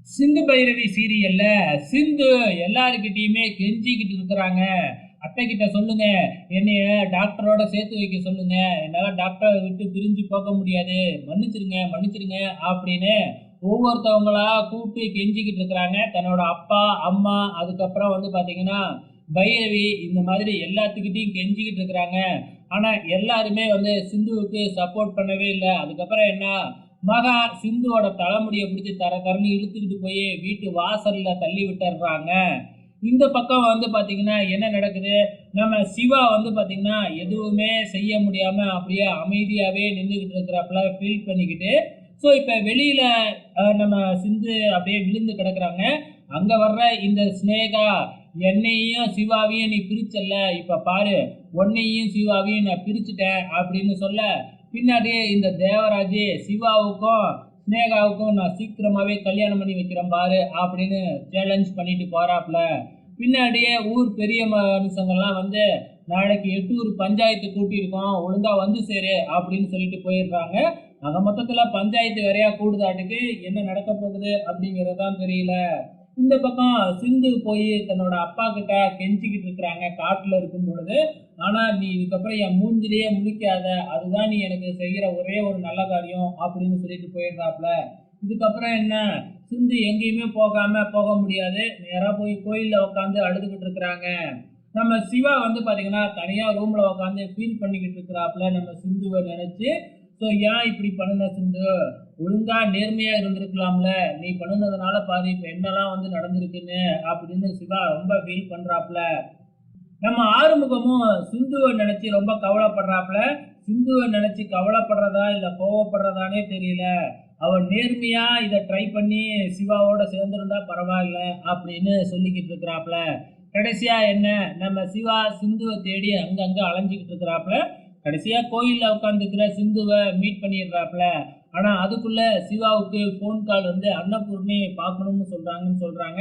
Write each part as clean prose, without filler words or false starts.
சிந்து பைரவி சீரியல்ல சிந்து எல்லாருக்கிட்டையுமே கெஞ்சிக்கிட்டு இருக்கிறாங்க. அத்தை கிட்ட சொல்லுங்க, என்னைய டாக்டரோட சேர்த்து வைக்க சொல்லுங்க, என்னால டாக்டரை விட்டு பிரிஞ்சு போக முடியாது, மன்னிச்சிருங்க மன்னிச்சிருங்க அப்படின்னு ஒவ்வொருத்தவங்களா கூப்பிட்டு கெஞ்சிக்கிட்டு இருக்கிறாங்க. தன்னோட அப்பா அம்மா அதுக்கப்புறம் பார்த்தீங்கன்னா பைரவி இந்த மாதிரி எல்லாத்துக்கிட்டையும் கெஞ்சிக்கிட்டு இருக்கிறாங்க. ஆனா எல்லாருமே சிந்துவுக்கு சப்போர்ட் பண்ணவே இல்லை. அதுக்கப்புறம் என்ன, மகா சிந்துவோட தலைமுடியை பிடிச்சி தரன்னு இழுத்துக்கிட்டு போய் வீட்டு வாசல்ல தள்ளி விட்டுறாங்க. இந்த பக்கம் பாத்தீங்கன்னா என்ன நடக்குது, நம்ம சிவா பாத்தீங்கன்னா எதுவுமே செய்ய முடியாம அப்படியே அமைதியாவே நின்றுகிட்டு இருக்கிறப்பல ஃபீல் பண்ணிக்கிட்டு, ஸோ இப்ப வெளியில நம்ம சிந்து அப்படியே விழுந்து கிடக்குறாங்க. அங்க வர்ற இந்த ஸ்னேகா, என்னையும் சிவாவையும் நீ பிரிச்சல்ல, இப்ப பாரு உன்னையும் சிவாவையும் நான் பிரிச்சுட்டேன் அப்படின்னு சொல்ல, பின்னாடியே இந்த தேவராஜ் சிவாவுக்கும் ஸ்னேகாவுக்கும் நான் சீக்கிரமாவே கல்யாணம் பண்ணி வைக்கிறேன் பாரு அப்படின்னு சேலஞ்ச் பண்ணிட்டு போறாப்ல. பின்னாடியே ஊர் பெரிய மனுஷங்கள்லாம் நாளைக்கு 8 ஊர் பஞ்சாயத்து கூட்டியிருக்கோம், ஒழுங்கா சேரு அப்படின்னு சொல்லிட்டு போயிடுறாங்க. ஆக மொத்தத்துல பஞ்சாயத்து வேறையா கூடுதாட்டுக்கு என்ன நடக்க போகுது அப்படிங்கறதான் தெரியல. இந்த பக்கம் சிந்து போய் தன்னோட அப்பா கிட்ட கெஞ்சிக்கிட்டு இருக்கிறாங்க காட்டுல இருக்கும் பொழுது. ஆனா நீ இதுக்கப்புறம் என் மூஞ்சிலேயே முழிக்காத, அதுதான் நீ எனக்கு செய்கிற ஒரே ஒரு நல்ல காரியம் அப்படின்னு சொல்லிட்டு போயிடுறாப்ல. இதுக்கப்புறம் என்ன, சிந்து எங்கேயுமே போக முடியாது, நேரா போய் கோயில்ல உட்காந்து அழுதுகிட்டு இருக்கிறாங்க. நம்ம சிவா பாத்தீங்கன்னா தனியா ரூம்ல உட்காந்து ஃபீல் பண்ணிக்கிட்டு இருக்கிறாப்ல நம்ம சிந்துவை நினைச்சு. ஸோ ஏன் இப்படி பண்ணுன சிந்து, ஒழுங்கா நேர்மையா இருந்திருக்கலாம்ல, நீ பண்ணுனதுனால பாரு இப்ப என்னெல்லாம் நடந்திருக்குன்னு அப்படின்னு சிவா ரொம்ப ஃபீல் பண்றாப்ல. நம்ம ஆறுமுகமும் சிந்துவை நினைச்சு ரொம்ப கவலைப்படுறாப்ல. சிந்துவை நினைச்சு கவலைப்படுறதா இல்ல கோவப்படுறதானே தெரியல. அவன் நேர்மையா இதை ட்ரை பண்ணி சிவாவோட சேர்ந்திருந்தா பரவாயில்ல அப்படின்னு சொல்லிக்கிட்டு இருக்கிறாப்ல. கடைசியா என்ன, நம்ம சிவா சிந்துவை தேடி அங்கங்க அலைஞ்சிக்கிட்டு இருக்கிறாப்ல. கடைசியா கோயில்ல உட்காந்துக்கிற சிந்துவை மீட் பண்ணிடுறாப்ல. ஆனா அதுக்குள்ள சிவாவுக்கு போன் கால் அன்னபூர்ணி பார்க்கணும்னு சொல்றாங்க.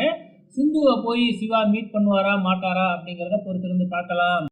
சிந்துவை போய் சிவா மீட் பண்ணுவாரா மாட்டாரா அப்படிங்கிறத பொறுத்திருந்து பார்க்கலாம்.